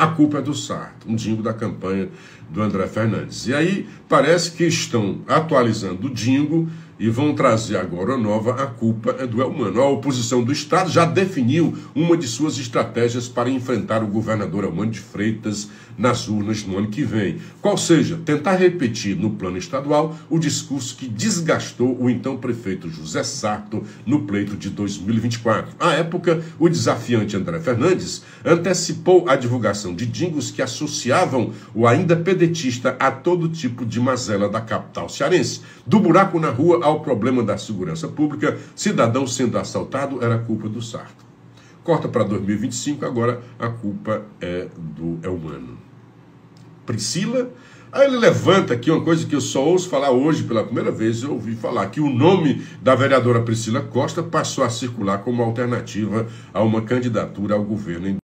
a culpa é do Sarto, um jingle da campanha do André Fernandes. E aí parece que estão atualizando o jingle e vão trazer agora nova, a culpa é do Elmano. A oposição do Estado já definiu uma de suas estratégias para enfrentar o governador Elmano de Freitas nas urnas no ano que vem. Qual seja, tentar repetir no plano estadual o discurso que desgastou o então prefeito José Sarto no pleito de 2024. À época, o desafiante André Fernandes antecipou a divulgação de jingles que associavam o ainda pedetista a todo tipo de mazela da capital cearense. Do buraco na rua ao problema da segurança pública, cidadão sendo assaltado era culpa do Sarto. Corta para 2025, agora a culpa é do Elmano. Priscila, aí ele levanta aqui uma coisa que eu só ouço falar hoje pela primeira vez, eu ouvi falar que o nome da vereadora Priscila Costa passou a circular como alternativa a uma candidatura ao governo em